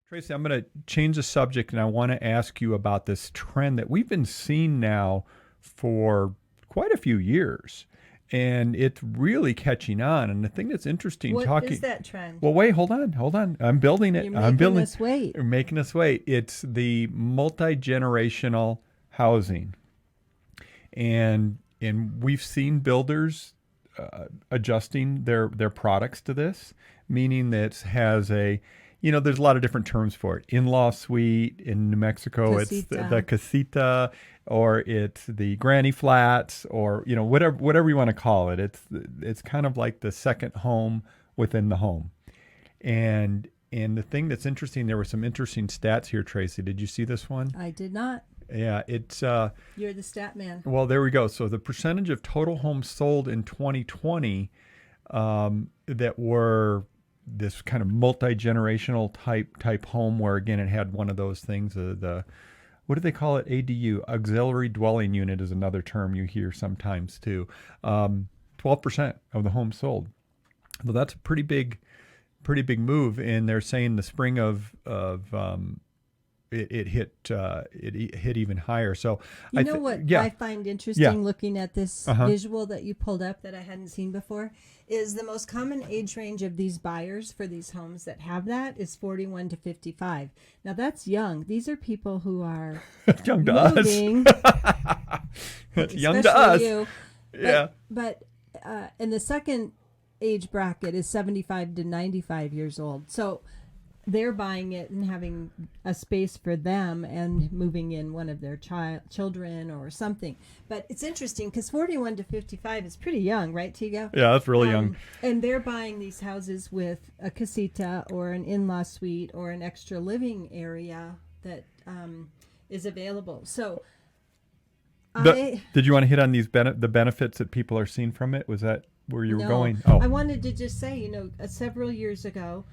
Tracy, I'm going to change the subject and I want to ask you about this trend that we've been seeing now for quite a few years. And it's really catching on. And the thing that's interesting What talking. is that trend? Well, wait, hold on. I'm building it. You're I'm making building. us wait. You're making us wait. It's the multi-generational housing. And we've seen builders adjusting their products to this, meaning that it has a, there's a lot of different terms for it. In-law suite in New Mexico, it's the casita, or it's the granny flats, or whatever you want to call it. It's kind of like the second home within the home. And the thing that's interesting, there were some interesting stats here, Tracy. Did you see this one? I did not. Yeah, it's You're the stat man. well, there we go. So the percentage of total homes sold in 2020 that were this kind of multi-generational type home, where again it had one of those things, the what do they call it? ADU, auxiliary dwelling unit, is another term you hear sometimes too. 12% of the homes sold. Well, that's a pretty big move, and they're saying the spring of it hit even higher. So I find interesting looking at this visual that you pulled up that I hadn't seen before is the most common age range of these buyers for these homes that have that is 41 to 55. Now that's young. These are people who are young to moving, us. It's young to us. You. Yeah. But and the second age bracket is 75 to 95 years old. So they're buying it and having a space for them and moving in one of their children or something. But it's interesting because 41 to 55 is pretty young, right, Tego? Yeah, that's really young. And they're buying these houses with a casita or an in-law suite or an extra living area that is available. So did you want to hit on these the benefits that people are seeing from it? Was that where you were going? Oh, I wanted to just say, several years ago,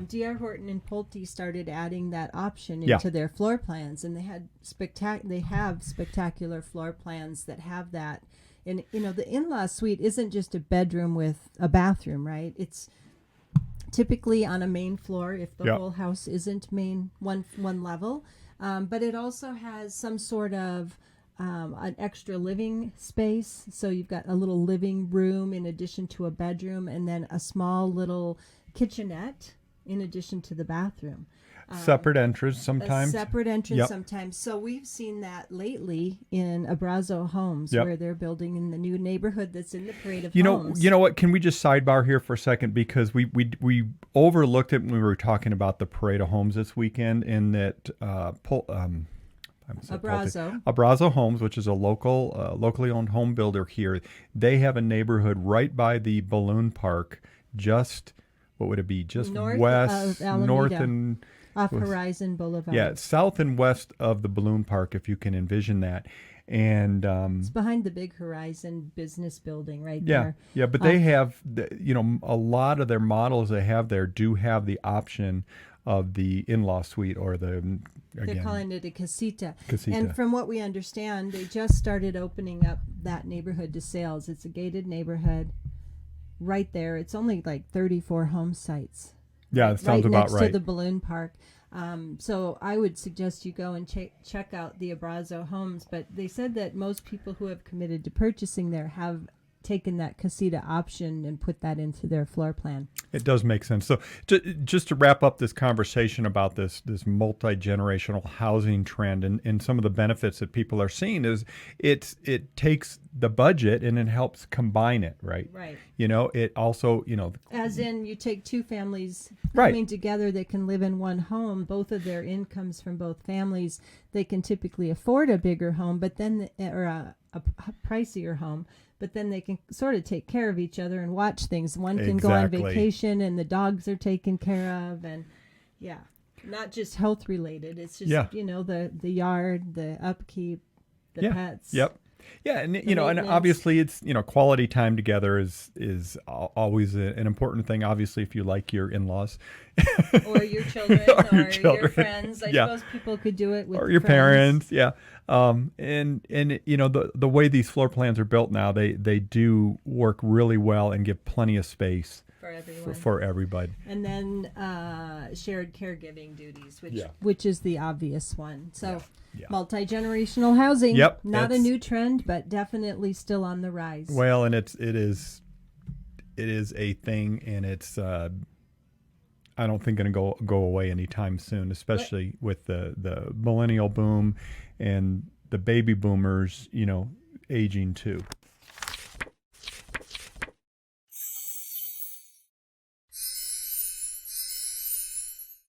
D.R. Horton and Pulte started adding that option into their floor plans, and they had spectacular floor plans that have that. And the in-law suite isn't just a bedroom with a bathroom, right? It's typically on a main floor if the whole house isn't one level, but it also has some sort of an extra living space. So you've got a little living room in addition to a bedroom, and then a small little kitchenette in addition to the bathroom. Separate entrance sometimes. Sometimes. So we've seen that lately in Abrazo homes where they're building in the new neighborhood that's in the parade of homes. You know what? Can we just sidebar here for a second? Because we overlooked it when we were talking about the parade of homes this weekend, in that Abrazo Homes, which is a locally owned home builder here. They have a neighborhood right by the balloon park, just what would it be? Just west, north and off Horizon Boulevard. Yeah, south and west of the balloon park, if you can envision that. And it's behind the big Horizon business building right there. Yeah, but they have, a lot of their models they have there do have the option of the in-law suite, or they're calling it a casita. And from what we understand, they just started opening up that neighborhood to sales. It's a gated neighborhood right there. It's only like 34 home sites. Yeah, that sounds about right. Next to the balloon park. So I would suggest you go and check out the Abrazo homes. But they said that most people who have committed to purchasing there have taken that casita option and put that into their floor plan. It does make sense. So just to wrap up this conversation about this multi-generational housing trend and some of the benefits that people are seeing is it takes the budget and it helps combine it, right? Right. It also, as in you take two families coming together that can live in one home, both of their incomes from both families, they can typically afford a bigger home, but then or a pricier home. But then they can sort of take care of each other and watch things. One can go on vacation and the dogs are taken care of. And not just health related. It's just, the yard, the upkeep, the pets. Yep. Yeah. And, and obviously it's, quality time together is always an important thing. Obviously, if you like your in-laws. Or your children or your friends. I suppose people could do it with or your parents. Yeah. And the way these floor plans are built now, they do work really well and give plenty of space for everyone. for everybody. And then shared caregiving duties, Yeah. which is the obvious one. So Yeah. multi-generational housing, Yep, not a it's- new trend, but definitely still on the rise. Well, and it is a thing, and it's I don't think going to go away anytime soon, especially with the millennial boom and the baby boomers, aging too.